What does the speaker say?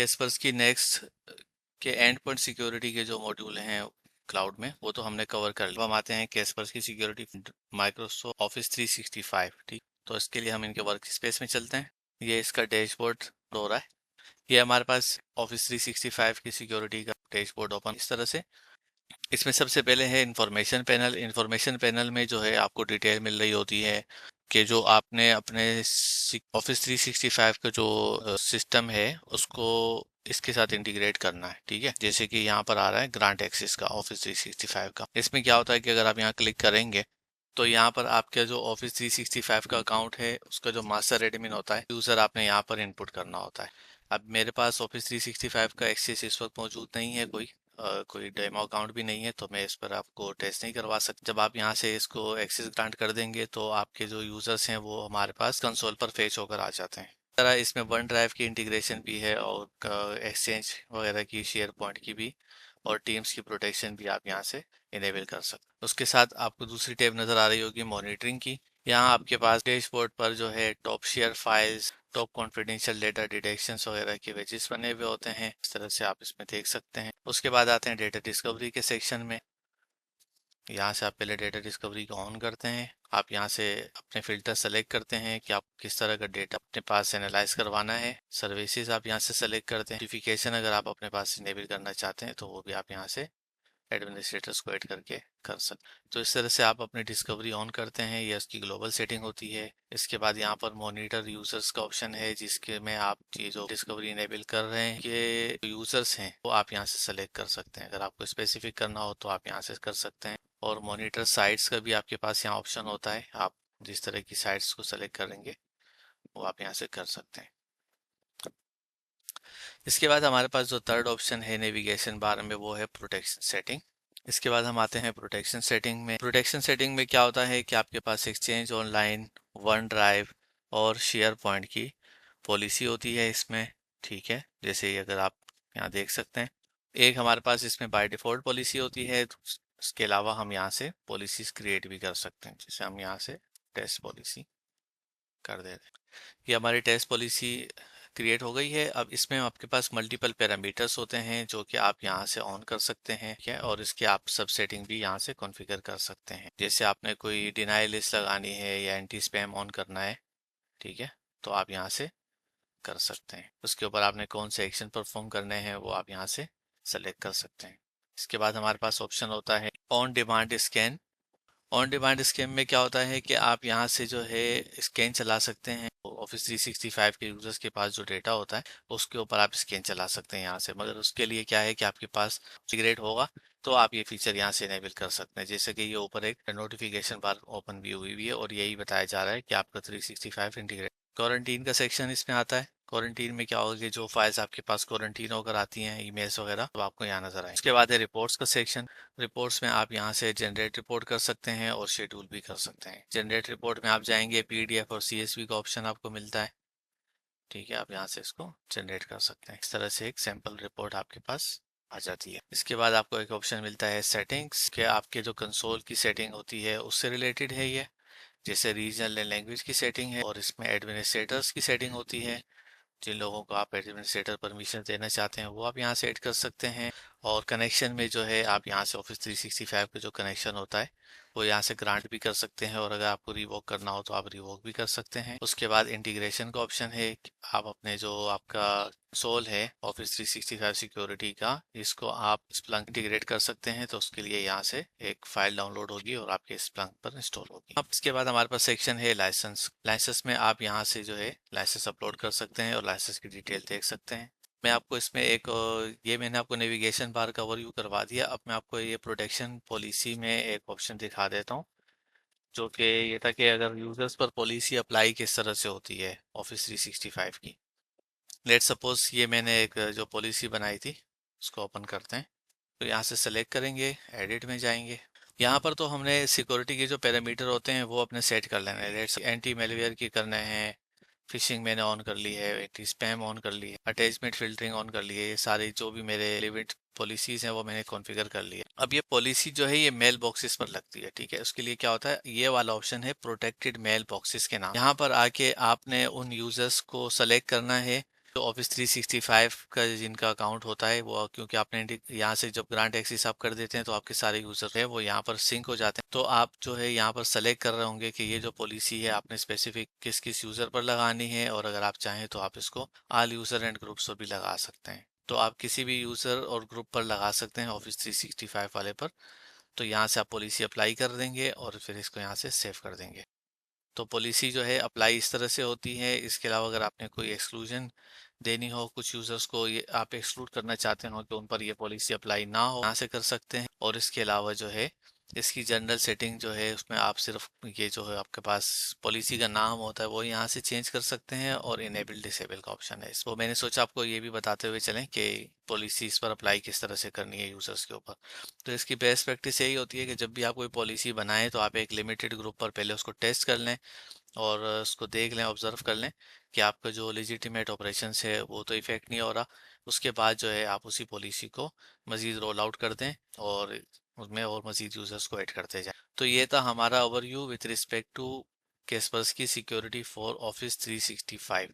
कैस्पर्स की नेक्स्ट के and point security के जो मॉड्यूल हैं क्लाउड में, वो तो हमने कवर कर लिया। अब हम आते हैं कैस्पर्स की सिक्योरिटी माइक्रोसॉफ्ट ऑफिस 365। ठीक, तो इसके लिए हम इनके वर्क स्पेस में चलते हैं। ये इसका डैशबोर्ड हो रहा है। ये हमारे पास ऑफिस 365 की सिक्योरिटी का डैशबोर्ड ओपन इस तरह से। इसमें सबसे पहले है इंफॉर्मेशन पैनल। इंफॉर्मेशन पैनल में जो है आपको डिटेल मिल रही होती है कि जो आपने अपने ऑफिस 365 का जो सिस्टम है उसको इसके साथ इंटीग्रेट करना है। ठीक है, जैसे कि यहाँ पर आ रहा है ग्रांट एक्सेस का ऑफिस 365 का। इसमें क्या होता है कि अगर आप यहाँ क्लिक करेंगे तो यहाँ पर आपका जो ऑफिस 365 का अकाउंट है उसका जो मास्टर एडमिन होता है, यूजर आपने यहाँ पर इनपुट करना होता है। अब मेरे पास ऑफिस 365 का एक्सेस इस वक्त मौजूद नहीं है, कोई डेमो अकाउंट भी नहीं है, तो मैं इस पर आपको टेस्ट नहीं करवा सकता। जब आप यहाँ से इसको एक्सेस ग्रांट कर देंगे तो आपके जो यूजर्स हैं वो हमारे पास कंसोल पर फेच होकर आ जाते हैं। तरह इसमें वन ड्राइव की इंटीग्रेशन भी है और एक्सचेंज वगैरह की, शेयर पॉइंट की भी, और टीम्स की प्रोटेक्शन भी आप यहाँ से इनेबल कर सकते हैं। उसके साथ आपको दूसरी टैब नजर आ रही होगी मॉनिटरिंग की। यहाँ आपके पास डैशबोर्ड पर जो है top share files, top confidential data detection वगैरह के वेजेस बने हुए होते हैं। इस तरह से आप इसमें देख सकते हैं। उसके बाद आते हैं डेटा डिस्कवरी के सेक्शन में। यहाँ से आप पहले डेटा डिस्कवरी को ऑन करते हैं। आप यहाँ से अपने फिल्टर सेलेक्ट करते हैं कि आप किस तरह का डेटा अपने पास एनालाइज करवाना है। सर्विसेज आप यहाँ से सेलेक्ट करते हैं। नोटिफिकेशन अगर आप अपने पास इनेबल करना चाहते हैं तो वो भी आप यहाँ से एडमिनिस्ट्रेटर्स को ऐड करके कर सकते। तो इस तरह से आप अपनी डिस्कवरी ऑन करते हैं। ये उसकी ग्लोबल सेटिंग होती है। इसके बाद यहाँ पर मॉनिटर यूजर्स का ऑप्शन है, जिसके में आप ये जो डिस्कवरी इनेबल कर रहे हैं ये यूजर्स हैं वो आप यहाँ से सेलेक्ट कर सकते हैं। अगर आपको स्पेसिफिक करना हो तो आप यहाँ से कर सकते हैं। और मॉनिटर साइट्स का भी आपके पास यहाँ ऑप्शन होता है। आप जिस तरह की साइट्स को सेलेक्ट करेंगे वो आप यहाँ से कर सकते हैं। इसके बाद हमारे पास जो थर्ड ऑप्शन है नेविगेशन बार में, वो है प्रोटेक्शन सेटिंग। इसके बाद हम आते हैं प्रोटेक्शन सेटिंग में। प्रोटेक्शन सेटिंग में क्या होता है कि आपके पास एक्सचेंज ऑनलाइन, वन ड्राइव और शेयर पॉइंट की पॉलिसी होती है इसमें। ठीक है, जैसे ये अगर आप यहाँ देख सकते हैं, एक हमारे पास इसमें बाय डिफॉल्ट पॉलिसी होती है। इसके अलावा हम यहाँ से पॉलिसीज क्रिएट भी कर सकते हैं। जैसे हम यहाँ से टेस्ट पॉलिसी कर देते हैं। ये हमारी टेस्ट पॉलिसी क्रिएट हो गई है। अब इसमें आपके पास मल्टीपल पैरामीटर्स होते हैं जो कि आप यहाँ से ऑन कर सकते हैं। ठीक है, और इसके आप सब सेटिंग भी यहाँ से कॉन्फ़िगर कर सकते हैं। जैसे आपने कोई डिनाई लिस्ट लगानी है या एंटी स्पैम ऑन करना है, ठीक है, तो आप यहाँ से कर सकते हैं। उसके ऊपर आपने कौन से एक्शन परफॉर्म करने हैं वो आप यहाँ से सेलेक्ट कर सकते हैं। इसके बाद हमारे पास ऑप्शन होता है on demand scan. On demand scan में क्या होता है कि आप यहाँ से जो है स्कैन चला सकते हैं। ऑफिस 365 के यूजर्स के पास जो डेटा होता है उसके ऊपर आप स्कैन चला सकते हैं यहाँ से। मगर उसके लिए क्या है कि आपके पास इंटीग्रेट होगा तो आप ये फीचर यहाँ से इनेबल कर सकते हैं। जैसे कि ये ऊपर एक नोटिफिकेशन बार ओपन भी हुई है और यही बताया जा रहा है कि आपका 365 इंटीग्रेट। क्वारंटीन का सेक्शन इसमें आता है। क्वारंटीन में क्या होगा कि जो फाइल्स आपके पास क्वारंटीन होकर आती हैं, ईमेल्स वगैरह, तो आपको यहाँ नजर आए। उसके बाद है रिपोर्ट्स का सेक्शन। रिपोर्ट्स में आप यहाँ से जनरेट रिपोर्ट कर सकते हैं और शेड्यूल भी कर सकते हैं। जनरेट रिपोर्ट में आप जाएंगे, पीडीएफ और सीएसवी का ऑप्शन आपको मिलता है। ठीक है, आप यहाँ से इसको जनरेट कर सकते हैं। इस तरह से एक सैंपल रिपोर्ट आपके पास आ जाती है। इसके बाद आपको एक ऑप्शन मिलता है सेटिंग्स के, आपके जो कंसोल की सेटिंग होती है उससे रिलेटेड है ये। जैसे रीजनल लैंग्वेज की सेटिंग है, और इसमें एडमिनिस्ट्रेटर्स की सेटिंग होती है। जिन लोगों को आप एडमिनिस्ट्रेटर परमिशन देना चाहते हैं वो आप यहाँ से ऐड कर सकते हैं। और कनेक्शन में जो है आप यहाँ से ऑफिस 365 का जो कनेक्शन होता है वो यहाँ से ग्रांट भी कर सकते हैं, और अगर आपको रिवोक करना हो तो आप रिवोक भी कर सकते हैं। उसके बाद इंटीग्रेशन का ऑप्शन है कि आप अपने जो आपका कंसोल है ऑफिस 365 सिक्योरिटी का, इसको आप स्प्लंक इंटीग्रेट कर सकते हैं। तो उसके लिए यहाँ से एक फाइल डाउनलोड होगी और आपके स्प्लंक पर इंस्टॉल होगी। अब इसके बाद हमारे पास सेक्शन है लाइसेंस। लाइसेंस में आप यहाँ से जो है लाइसेंस अपलोड कर सकते हैं और लाइसेंस की डिटेल देख सकते हैं। मैं आपको इसमें ये मैंने आपको नेविगेशन बार का ओवरव्यू करवा दिया। अब मैं आपको ये प्रोटेक्शन पॉलिसी में एक ऑप्शन दिखा देता हूँ, जो कि ये था कि अगर यूजर्स पर पॉलिसी अप्लाई किस तरह से होती है ऑफिस 365 की। लेट सपोज ये मैंने एक जो पॉलिसी बनाई थी उसको ओपन करते हैं। तो यहाँ से सेलेक्ट करेंगे, एडिट में जाएंगे। यहाँ पर तो हमने सिक्योरिटी के जो पैरामीटर होते हैं वो अपने सेट कर लेने हैं। एंटी मेलवेयर की करने हैं, फिशिंग मैंने ऑन कर ली है, एंटी स्पैम ऑन कर ली है, अटैचमेंट फिल्टरिंग ऑन कर ली है। ये सारी जो भी मेरे रिलेवेंट पॉलिसीज हैं वो मैंने कॉन्फ़िगर कर लिया। अब ये पॉलिसी जो है ये मेल बॉक्सेस पर लगती है। ठीक है, उसके लिए क्या होता है, ये वाला ऑप्शन है प्रोटेक्टेड मेल बॉक्सेस के नाम। यहाँ पर आके आपने उन यूजर्स को सेलेक्ट करना है जो ऑफिस 365 का जिनका अकाउंट होता है वो, क्योंकि आपने यहाँ से जब ग्रांट एक्सेस आप कर देते हैं तो आपके सारे यूजर है वो यहाँ पर सिंक हो जाते हैं। तो आप जो है यहाँ पर सेलेक्ट कर रहे होंगे कि ये जो पॉलिसी है आपने स्पेसिफिक किस किस यूजर पर लगानी है, और अगर आप चाहें तो आप इसको ऑल यूजर एंड ग्रुप्स पर भी लगा सकते हैं। तो आप किसी भी यूजर और ग्रुप पर लगा सकते हैं ऑफिस 365 वाले पर। तो यहाँ से आप पॉलिसी अप्लाई कर देंगे और फिर इसको यहाँ से सेव कर देंगे। तो पॉलिसी जो है अप्लाई इस तरह से होती है। इसके अलावा अगर आपने कोई एक्सक्लूजन देनी हो, कुछ यूजर्स को ये आप एक्सक्लूड करना चाहते हो कि उन पर ये पॉलिसी अप्लाई ना हो, यहाँ से कर सकते हैं। और इसके अलावा जो है इसकी जनरल सेटिंग जो है उसमें आप सिर्फ ये जो है आपके पास पॉलिसी का नाम होता है वो यहाँ से चेंज कर सकते हैं, और इनेबल डिसेबल का ऑप्शन है। इसको मैंने सोचा आपको ये भी बताते हुए चलें कि पॉलिसी इस पर अप्लाई किस तरह से करनी है यूजर्स के ऊपर। तो इसकी बेस्ट प्रैक्टिस यही होती है कि जब भी आप कोई पॉलिसी बनाएं तो आप एक लिमिटेड ग्रुप पर पहले उसको टेस्ट कर लें और उसको देख लें, ऑब्जर्व कर लें कि आपका जो लेजिटिमेट ऑपरेशंस है वो तो इफेक्ट नहीं हो रहा। उसके बाद जो है आप उसी पॉलिसी को मज़ीद रोल आउट कर दें और उसमें और मज़ीद यूजर्स को ऐड करते जाएं। तो ये था हमारा ओवरव्यू विथ रिस्पेक्ट टू कैस्पर्स की सिक्योरिटी फॉर ऑफिस 365।